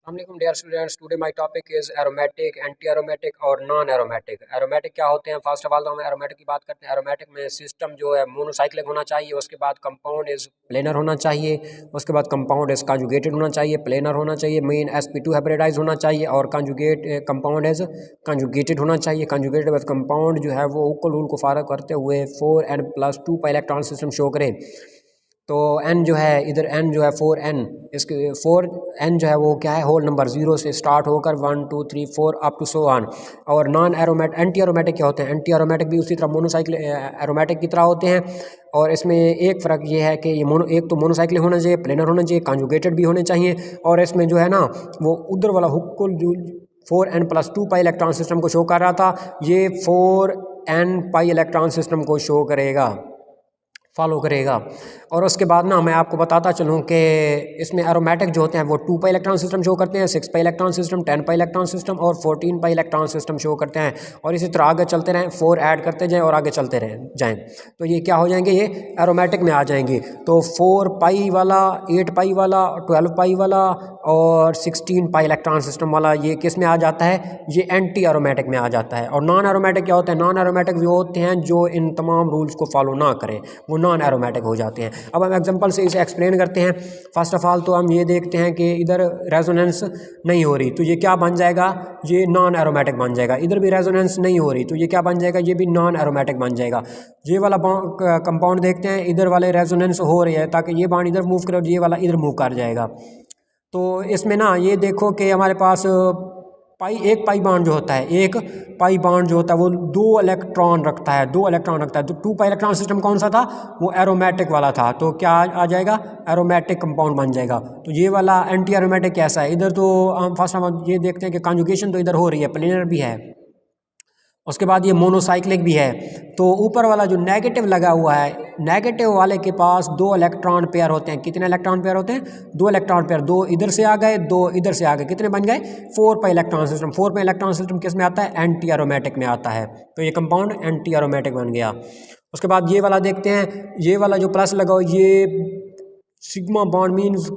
अस्सलाम dear students, today my topic is aromatic, anti aromatic और non aromatic. Aromatic क्या होते हैं? फर्स्ट ऑफ ऑल तो हम एरोमेटिक की बात करते हैं। एरोमेटिक में सिस्टम जो है मोनोसाइक्लिक होना चाहिए, उसके बाद कंपाउंड इज प्लेनर होना चाहिए, उसके बाद कंपाउंड इज कंजुगेटेड होना चाहिए, प्लेनर होना चाहिए, मेन sp2 हाइब्रिडाइज होना चाहिए और कंजुगेट कंपाउंड इज कंजुगेटेड होना चाहिए। कंजुगेटेड विद कंपाउंड जो है वो इक्वल रूल को फॉलो करते हुए 4n+2 पर इलेक्ट्रॉन सिस्टम शो करें। तो n जो है इधर n जो है 4n, इसके 4n जो है वो क्या है, होल नंबर 0 से स्टार्ट होकर 1 2 3 4 अप टू सो ऑन। और नॉन एरोमेटिक एंटी एरोमेटिक क्या होते हैं? एंटी एरोमेटिक भी उसी तरह मोनोसाइक्ल एरोमेटिक की तरह होते हैं। और इसमें एक फ़र्क ये है कि ये एक तो मोनोसाइक्लिक होना चाहिए, प्लेनर होना चाहिए, कंजुगेटेड भी होने चाहिए। और इसमें जो है ना वो उधर वाला हुक्कुल जो 4n+2 पाई इलेक्ट्रॉन सिस्टम को शो कर रहा था, ये 4n पाई इलेक्ट्रॉन सिस्टम को शो करेगा, फॉलो करेगा। और उसके बाद ना मैं आपको बताता चलूँ कि इसमें एरोमेटिक जो होते हैं वो 2 पाई इलेक्ट्रॉन सिस्टम शो करते हैं, 6 pi electron system, 10 pi electron system और 14 पाई इलेक्ट्रॉन सिस्टम शो करते हैं। और इसी तरह आगे चलते रहें, 4 ऐड करते जाएँ और आगे चलते जाएँ, तो ये क्या हो जाएंगे, ये एरोमेटिक में आ जाएंगे। तो 4 पाई वाला, 8 पाई वाला, 12 पाई वाला और 16 पाई इलेक्ट्रॉन सिस्टम वाला ये किस में आ जाता है? ये एंटी एरोमेटिक में आ जाता है। और नॉन एरोमेटिक क्या होते हैं? नॉन एरोमेटिक वो होते हैं जो इन तमाम रूल्स को फॉलो ना करें, वो नॉन एरोमेटिक हो जाते हैं। अब हम एग्जांपल से इसे एक्सप्लेन करते हैं। फर्स्ट ऑफ ऑल तो हम ये देखते हैं कि इधर रेजोनेंस नहीं हो रही, तो ये क्या बन जाएगा? ये नॉन एरोमेटिक बन जाएगा। इधर भी रेजोनेंस नहीं हो रही, तो ये क्या बन जाएगा? ये भी नॉन एरोमेटिक बन जाएगा। ये वाला कंपाउंड देखते हैं, इधर वाले रेजोनेंस हो रही है ताकि ये बॉन्ड इधर मूव करे और ये वाला इधर मूव कर जाएगा। तो इसमें ना ये देखो कि हमारे पास एक पाई बॉन्ड जो होता है, एक पाई बॉन्ड जो होता है वो 2 इलेक्ट्रॉन रखता है, 2 इलेक्ट्रॉन रखता है। तो 2 पाई इलेक्ट्रॉन सिस्टम कौन सा था? वो एरोमेटिक वाला था। तो क्या आ जाएगा? एरोमेटिक कंपाउंड बन जाएगा। तो ये वाला एंटी एरोमेटिक कैसा है? इधर तो हम फर्स्ट हम ये देखते हैं कि कंजुगेशन तो इधर हो रही है, प्लेनर भी है, उसके बाद ये मोनोसाइक्लिक भी है। तो ऊपर वाला जो नेगेटिव लगा हुआ है, नेगेटिव वाले के पास 2 इलेक्ट्रॉन पेयर होते हैं। कितने इलेक्ट्रॉन पेयर होते हैं? 2 इलेक्ट्रॉन पेयर। 2 इधर से आ गए, 2 इधर से आ गए, कितने बन गए? 4 pi electron system. 4 pi electron system किस में आता है? एंटी एरोमेटिक में आता है। तो ये कंपाउंड एंटी एरोमेटिक बन गया। उसके बाद ये वाला देखते हैं, ये वाला जो प्लस लगा हो, ये सिग्मा बॉन्ड मीन्स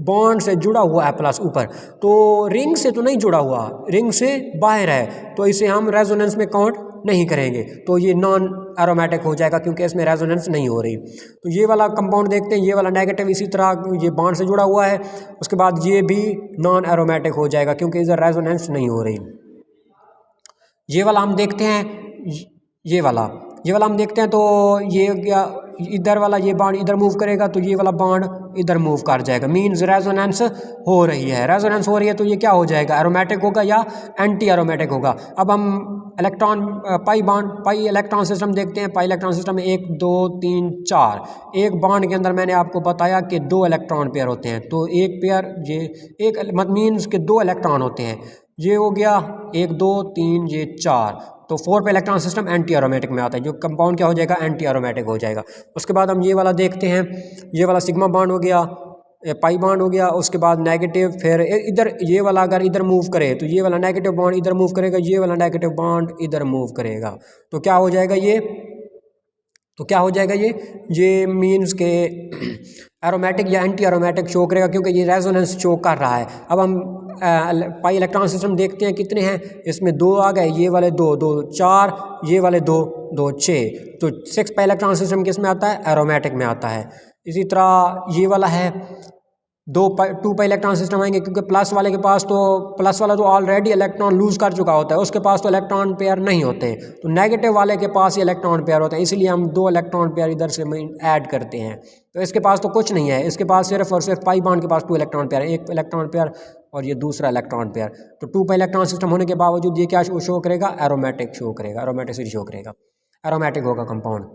बॉन्ड से जुड़ा हुआ है प्लस ऊपर, तो रिंग से तो नहीं जुड़ा हुआ, रिंग से बाहर है, तो इसे हम रेजोनेंस में काउंट नहीं करेंगे। तो ये नॉन एरोमेटिक हो जाएगा क्योंकि इसमें रेजोनेंस नहीं हो रही। तो ये वाला कंपाउंड देखते हैं, ये वाला नेगेटिव इसी तरह ये बॉन्ड से जुड़ा हुआ है। उसके बाद ये भी नॉन एरोमेटिक हो जाएगा क्योंकि इधर रेजोनेंस नहीं हो रही। ये वाला हम देखते हैं, ये वाला हम देखते हैं, तो ये क्या, इधर वाला ये बॉन्ड इधर मूव करेगा तो ये वाला बॉन्ड इधर मूव कर जाएगा, मीन्स रेजोनेंस हो रही है। रेजोनेंस हो रही है तो ये क्या हो जाएगा? एरोमेटिक होगा या एंटी एरोमेटिक होगा। अब हम इलेक्ट्रॉन पाई इलेक्ट्रॉन सिस्टम देखते हैं। पाई इलेक्ट्रॉन सिस्टम में 1 2 3 4, एक बॉन्ड के अंदर मैंने आपको बताया कि 2 इलेक्ट्रॉन पेयर होते हैं। तो एक पेयर ये एक मत मीन्स के 2 इलेक्ट्रॉन होते हैं। ये हो गया 1 2 3 ये 4। तो 4 पे इलेक्ट्रॉन सिस्टम एंटी एरोमेटिक में आता है, जो कंपाउंड क्या हो जाएगा? एंटी एरोमेटिक हो जाएगा। उसके बाद हम ये वाला देखते हैं, ये वाला सिग्मा बॉन्ड हो गया, पाई बॉन्ड हो गया। उसके बाद नेगेटिव, फिर इधर ये वाला अगर इधर मूव करे तो ये वाला नेगेटिव बॉन्ड इधर मूव करेगा, ये वाला नेगेटिव बॉन्ड इधर मूव करेगा। तो क्या हो जाएगा ये? ये मीन्स के एरोमेटिक या एंटी एरोमेटिक शो करेगा क्योंकि ये रेजोनेंस शो कर रहा है। अब हम पाई इलेक्ट्रॉन सिस्टम देखते हैं, कितने हैं इसमें? 2 आ गए, ये वाले 2 2 4, ये वाले 2 2 6। तो 6 पाई इलेक्ट्रॉन सिस्टम किस में आता है? एरोमेटिक में आता है। इसी तरह ये वाला है 2 पाई इलेक्ट्रॉन सिस्टम आएंगे क्योंकि प्लस वाले के पास तो प्लस वाला तो ऑलरेडी इलेक्ट्रॉन लूज कर चुका होता है, उसके पास तो इलेक्ट्रॉन पेयर नहीं होते। तो नेगेटिव वाले के पास ही इलेक्ट्रॉन पेयर होते हैं, इसलिए हम 2 इलेक्ट्रॉन पेयर इधर से ऐड करते हैं। तो इसके पास तो कुछ नहीं है, इसके पास सिर्फ और सिर्फ पाई बॉन्ड के पास 2 इलेक्ट्रॉन पेयर है, एक इलेक्ट्रॉन पेयर और ये दूसरा इलेक्ट्रॉन पेयर। तो 2 पाई इलेक्ट्रॉन सिस्टम होने के बावजूद ये क्या शो करेगा? एरोमेटिक शो करेगा, एरोमेटिसिटी शो करेगा, एरोमेटिक होगा कंपाउंड।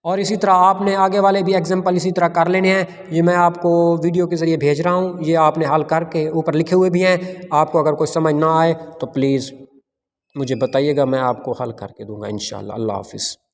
और इसी तरह आपने आगे वाले भी एग्जांपल इसी तरह कर लेने हैं। ये मैं आपको वीडियो के ज़रिए भेज रहा हूँ, ये आपने हल करके ऊपर लिखे हुए भी हैं। आपको अगर कुछ समझ ना आए तो प्लीज़ मुझे बताइएगा, मैं आपको हल करके दूंगा इंशाअल्लाह। अल्लाह हाफिज़।